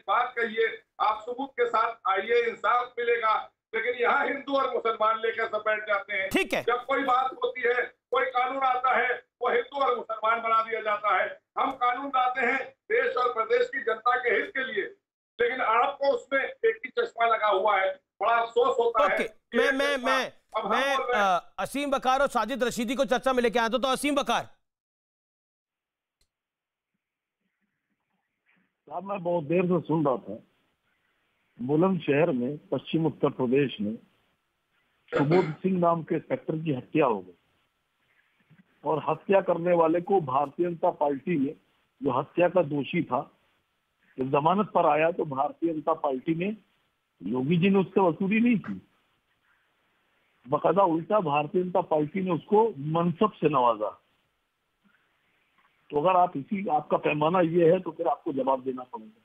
बात कहिए, आप सबूत के साथ आइए, इंसाफ मिलेगा। लेकिन यहाँ हिंदू और मुसलमान लेकर सब बैठ जाते हैं। ठीक है, जब कोई बात होती है, कोई कानून आता है, वो हिंदू और मुसलमान बना दिया जाता है। हम कानून लाते हैं देश और प्रदेश की जनता के हित के लिए, लेकिन आपको उसमें एक ही चश्मा लगा हुआ है। बड़ा अफसोस होता है। मैं असीम बकार और साजिद रशीदी को चर्चा में लेके आया था। तो असीम बकार साहब, मैं बहुत देर से सुन रहा था। बुलंदशहर में पश्चिम उत्तर प्रदेश में सुबोध सिंह नाम के इंस्पेक्टर की हत्या हो गई और हत्या करने वाले को भारतीय जनता पार्टी ने, जो हत्या का दोषी था, जब जमानत पर आया तो भारतीय जनता पार्टी ने, योगी जी ने उससे वसूली नहीं की, बकायदा उल्टा भारतीय जनता पार्टी ने उसको मनसब से नवाजा। तो अगर आपका पैमाना ये है तो फिर आपको जवाब देना पड़ेगा।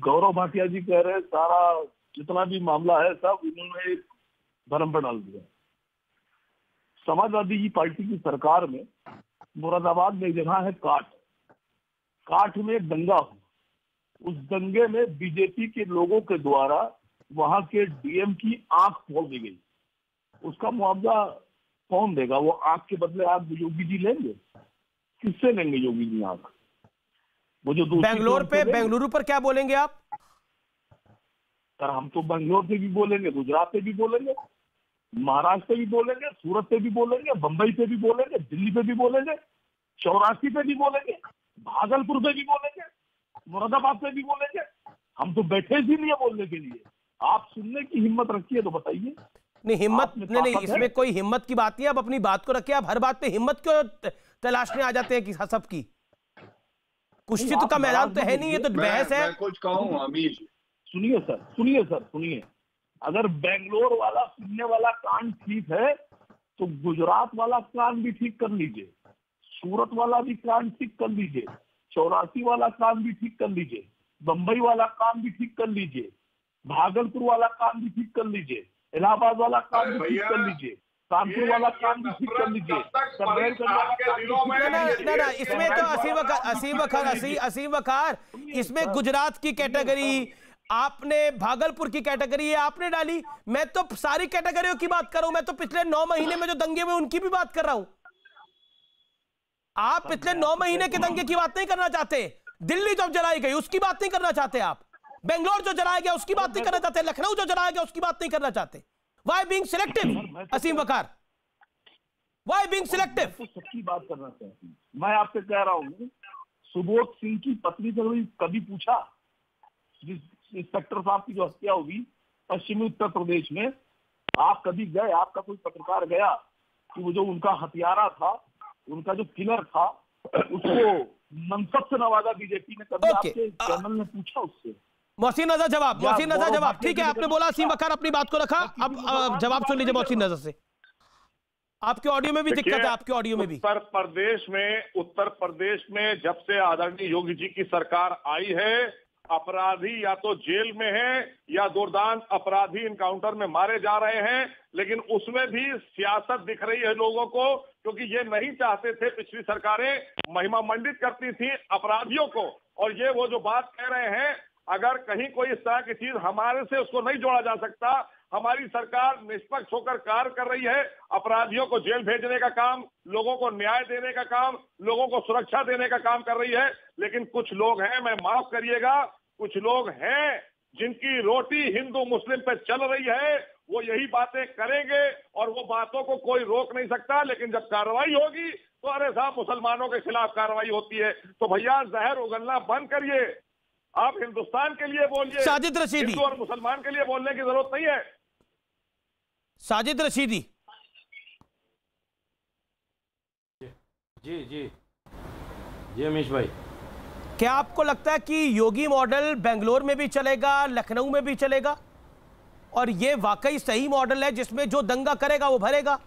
गौरव भाटिया जी कह रहे हैं सारा जितना भी मामला है सब इन्होंने एक भरम पर डाल दिया। समाजवादी पार्टी की सरकार में मुरादाबाद में एक जगह है काठ में एक दंगा हुआ। उस दंगे में बीजेपी के लोगों के द्वारा वहां के डीएम की आंख फोड़ दी गई। उसका मुआवजा कौन देगा? वो आंख के बदले आंख योगी जी लेंगे? किससे लेंगे योगी जी आंख? वो जो बेंगलुरु पर क्या बोलेंगे आप? सर, हम तो बेंगलोर से भी बोलेंगे, गुजरात से भी बोलेंगे, महाराष्ट्र से भी बोलेंगे, सूरत से भी बोलेंगे, बंबई से भी बोलेंगे, दिल्ली पे भी बोलेंगे, 84 पे भी बोलेंगे, भागलपुर से भी बोलेंगे, मुरादाबाद से भी बोलेंगे। हम तो बैठे ही नहीं है बोलने के लिए। आप सुनने की हिम्मत रखिए तो बताइए। नहीं, हिम्मत नहीं, इसमें कोई हिम्मत की बात नहीं है। आप अपनी बात को रखिए। आप हर बात पे हिम्मत क्यों तलाशने आ जाते हैं कि सबकी? कुश्ती का मैदान तो है नहीं, ये तो बहस है। मैं कुछ कहूं अमीर, सुनिए। अगर बेंगलोर वाला सुनने वाला कान ठीक है तो गुजरात वाला कान भी ठीक कर लीजिए, सूरत वाला भी कान ठीक कर लीजिए, 84 वाला कान भी ठीक कर लीजिए, बंबई वाला कान भी ठीक कर लीजिए, भागलपुर वाला कान भी ठीक कर लीजिए, इलाहाबाद वाला कान भी ठीक कर लीजिए, कानपुर वाला काम भी ठीक कर लीजिए। ना, इसमें तो असीम वकार, इसमें गुजरात की कैटेगरी, आपने भागलपुर की कैटेगरी है आपने डाली। मैं तो सारी कैटेगरियों की बात कर रहा हूं। मैं तो पिछले 9 महीने में जो दंगे हुए उनकी भी बात कर रहा हूं। आप पिछले 9 महीने के दंगे की बात नहीं करना चाहते। दिल्ली जो जलाई गई उसकी बात नहीं करना चाहते आप। बेंगलोर जो जलाया गया उसकी बात नहीं करना चाहते। लखनऊ जो जलाया गया उसकी बात नहीं करना चाहते। Why being selective, Asim Waqar? Why being selective? तो सबकी बात करना चाहती हूँ। मैं आपसे कह रहा हूँ, सुबोध सिंह की पत्नी से कभी पूछा? जिस इंस्पेक्टर साहब की जो हत्या हुई पश्चिमी उत्तर प्रदेश में, आप कभी गए? आपका कोई पत्रकार गया कि वो जो उनका हत्यारा था, उनका जो किलर था, उसको मनसब से नवाजा बीजेपी ने? कभी आपके चैनल ने पूछा उससे? मोहसिन नजर जवाब। ठीक है, आपने बोला असीम वकार अपनी बात को रखा। अब जवाब सुन लीजिए मोहसिन नजर से। आपके ऑडियो में भी दिक्कत है, आपके ऑडियो में भी। उत्तर प्रदेश में जब से आदरणीय योगी जी की सरकार आई है, अपराधी या तो जेल में है या दुर्दांत अपराधी इनकाउंटर में मारे जा रहे हैं। लेकिन उसमें भी सियासत दिख रही है लोगों को, क्योंकि ये नहीं चाहते थे। पिछली सरकारें महिमा मंडित करती थी अपराधियों को, और ये वो जो बात कह रहे हैं, अगर कहीं कोई इस तरह की चीज हमारे से उसको नहीं जोड़ा जा सकता। हमारी सरकार निष्पक्ष होकर कार्य कर रही है। अपराधियों को जेल भेजने का काम, लोगों को न्याय देने का काम, लोगों को सुरक्षा देने का काम कर रही है। लेकिन कुछ लोग हैं, मैं माफ करिएगा, कुछ लोग हैं जिनकी रोटी हिंदू मुस्लिम पे चल रही है, वो यही बातें करेंगे और वो बातों को कोई रोक नहीं सकता। लेकिन जब कार्रवाई होगी तो अरे साहब, मुसलमानों के खिलाफ कार्रवाई होती है। तो भैया जहर उगलना बंद करिए। आप हिंदुस्तान के लिए बोलिए, साजिद रशीदी। हिंदू और मुसलमान के लिए बोलने की जरूरत नहीं है। साजिद रशीदी जी अमीश भाई, क्या आपको लगता है कि योगी मॉडल बेंगलोर में भी चलेगा, लखनऊ में भी चलेगा, और ये वाकई सही मॉडल है जिसमें जो दंगा करेगा वो भरेगा?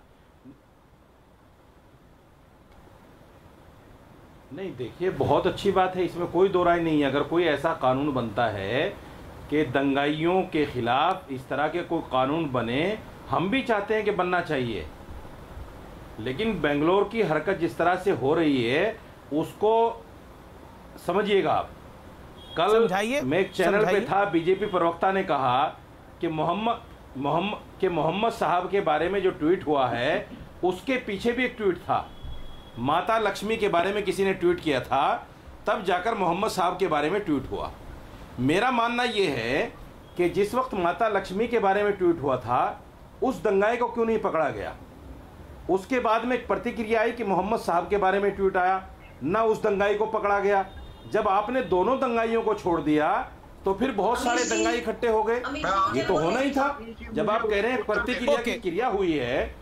नहीं, देखिए, बहुत अच्छी बात है, इसमें कोई दो राय नहीं है। अगर कोई ऐसा कानून बनता है कि दंगाइयों के खिलाफ इस तरह के कोई कानून बने, हम भी चाहते हैं कि बनना चाहिए। लेकिन बेंगलोर की हरकत जिस तरह से हो रही है उसको समझिएगा आप। कल समझाइए, मैं एक चैनल पे था, बीजेपी प्रवक्ता ने कहा कि मोहम्मद साहब के बारे में जो ट्वीट हुआ है उसके पीछे भी एक ट्वीट था। माता लक्ष्मी के बारे में किसी ने ट्वीट किया था, तब जाकर मोहम्मद साहब के बारे में ट्वीट हुआ। मेरा मानना यह है कि जिस वक्त माता लक्ष्मी के बारे में ट्वीट हुआ था उस दंगाई को क्यों नहीं पकड़ा गया। उसके बाद में एक प्रतिक्रिया आई कि मोहम्मद साहब के बारे में ट्वीट आया, ना उस दंगाई को पकड़ा गया। जब आपने दोनों दंगाइयों को छोड़ दिया तो फिर बहुत सारे दंगाई इकट्ठे हो गए। ये तो होना ही था। जब आप कह रहे हैं प्रतिक्रिया की क्रिया हुई है